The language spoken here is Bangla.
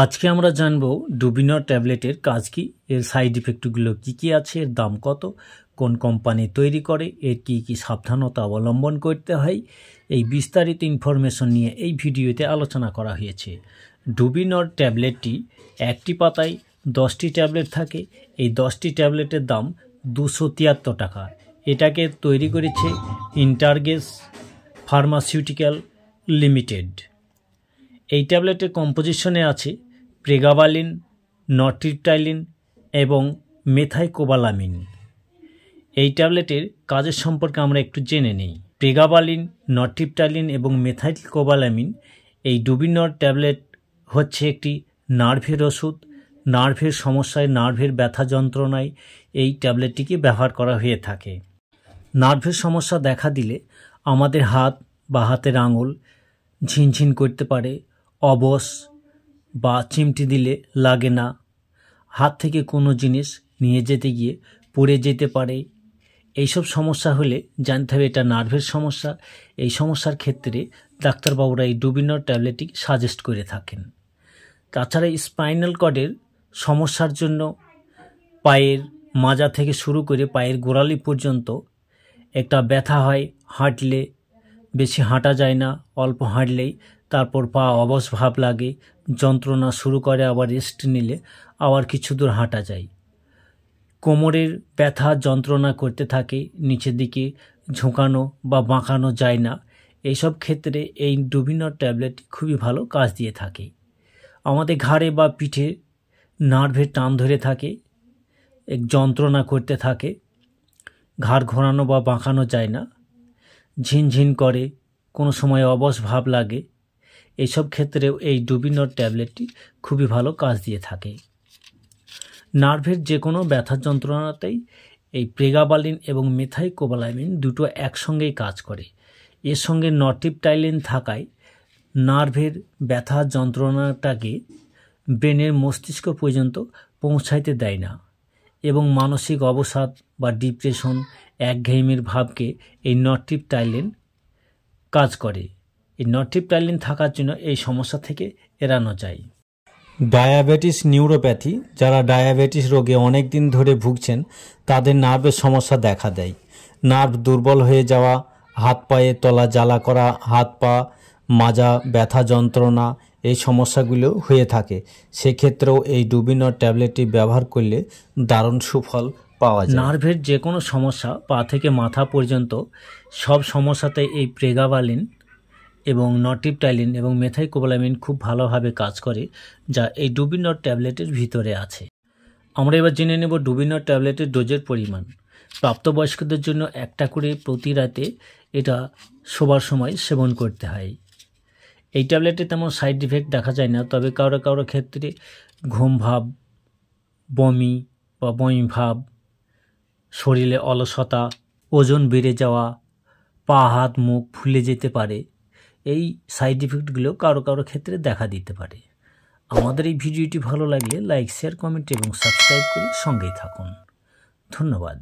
আজকে আমরা জানব ডুবিনর ট্যাবলেটের কাজ কি, এর সাইড ইফেক্টগুলো কি আছে, এর দাম কত, কোন কোম্পানি তৈরি করে, এর কি সাবধানতা অবলম্বন করতে হয়, এই বিস্তারিত ইনফরমেশন নিয়ে এই ভিডিওতে আলোচনা করা হয়েছে। ডুবিনর ট্যাবলেটটি একটি পাতায় 10টি ট্যাবলেট থাকে। এই 10টি ট্যাবলেটের দাম 273 টাকা। এটাকে তৈরি করেছে ইন্টারগেস ফার্মাসিউটিক্যাল লিমিটেড। এই ট্যাবলেটের কম্পোজিশনে আছে প্রেগাবালিন, নরট্রিপটাইলিন এবং মেথাইকোবালামিন। এই ট্যাবলেটের কাজের সম্পর্কে আমরা একটু জেনে নিই। প্রেগাবালিন, নরট্রিপটাইলিন এবং মেথাইকোবালামিন এই ডুবিনর ট্যাবলেট হচ্ছে একটি নার্ভের ওষুধ। নার্ভের সমস্যায়, নার্ভের ব্যথা যন্ত্রণায় এই ট্যাবলেটটিকে ব্যবহার করা হয়ে থাকে। নার্ভের সমস্যা দেখা দিলে আমাদের হাত বা হাতের আঙুল ঝিনঝিন করতে পারে, অবশ বা চিমটি দিলে লাগে না, হাত থেকে কোনো জিনিস নিয়ে যেতে গিয়ে পড়ে যেতে পারে। এইসব সমস্যা হলে জানতে হবে এটা নার্ভের সমস্যা। এই সমস্যার ক্ষেত্রে ডাক্তারবাবুরা এই ডুবিনর ট্যাবলেটটি সাজেস্ট করে থাকেন। তাছাড়া স্পাইনাল কর্ডের সমস্যার জন্য পায়ের মাজা থেকে শুরু করে পায়ের গোড়ালি পর্যন্ত একটা ব্যথা হয়। হাঁটলে বেশি হাঁটা যায় না, অল্প হাঁটলেই তারপর পা অবশ ভাব লাগে, যন্ত্রণা শুরু করে, আবার রেস্ট নিলে আবার কিছু দূর হাঁটা যায়। কোমরের ব্যথা যন্ত্রণা করতে থাকে, নিচের দিকে ঝুঁকানো বা বাঁকানো যায় না। এইসব ক্ষেত্রে এই ডুবিনর ট্যাবলেট খুবই ভালো কাজ দিয়ে থাকে। আমাদের ঘাড়ে বা পিঠে নার্ভের টান ধরে থাকে, এক যন্ত্রণা করতে থাকে, ঘাড় ঘোরানো বা বাঁকানো যায় না, ঝিনঝিন করে, কোনো সময় অবশ ভাব লাগে। এইসব ক্ষেত্রেও এই ডুবিনর ট্যাবলেটটি খুবই ভালো কাজ দিয়ে থাকে। নার্ভের যে কোনো ব্যথা যন্ত্রণাতেই এই প্রেগাবালিন এবং মেথাইকোবালামিন দুটো একসঙ্গেই কাজ করে। এর সঙ্গে নরট্রিপটাইলিন থাকায় নার্ভের ব্যথা যন্ত্রণাটাকে ব্রেনের মস্তিষ্ক পর্যন্ত পৌঁছাইতে দেয় না এবং মানসিক অবসাদ বা ডিপ্রেশন, একঘেয়েমির ভাবকে এই নরট্রিপটাইলিন কাজ করে। এই নরট্রিপটাইলিন থাকার জন্য এই সমস্যা থেকে এড়ানো যায়। ডায়াবেটিস নিউরোপ্যাথি, যারা ডায়াবেটিস রোগে অনেক দিন ধরে ভুগছেন তাদের নার্ভের সমস্যা দেখা দেয়। নার্ভ দুর্বল হয়ে যাওয়া, হাত পায়ে তলা জ্বালা করা, হাত পা মাজা, ব্যথা যন্ত্রণা, এই সমস্যাগুলো হয়ে থাকে। সেক্ষেত্রেও এই ডুবিনর ট্যাবলেটটি ব্যবহার করলে দারুণ সুফল পাওয়া যায়। নার্ভের যে কোনো সমস্যা, পা থেকে মাথা পর্যন্ত সব সমস্যাতে এই প্রেগাবালিন এবং নরট্রিপটাইলিন এবং মেথাইকোবালামিন খুব ভালোভাবে কাজ করে, যা এই ডুবিনর ট্যাবলেটের ভিতরে আছে। আমরা এবার জেনে নেব ডুবিনর ট্যাবলেটের ডোজের পরিমাণ। প্রাপ্তবয়স্কদের জন্য একটা করে প্রতি রাতে এটা শোবার সময় সেবন করতে হয়। এই ট্যাবলেটে তেমন সাইড ইফেক্ট দেখা যায় না, তবে কারো কারো ক্ষেত্রে ঘুম ভাব, বমি বা বমি ভাব, শরীরে অলসতা, ওজন বেড়ে যাওয়া, পা হাত মুখ ফুলে যেতে পারে। এই সাইড ইফেক্টগুলো কারো কারো ক্ষেত্রে দেখা দিতে পারে। আমাদের এই ভিডিওটি ভালো লাগলে লাইক, শেয়ার, কমেন্ট এবং সাবস্ক্রাইব করে সঙ্গেই থাকুন। ধন্যবাদ।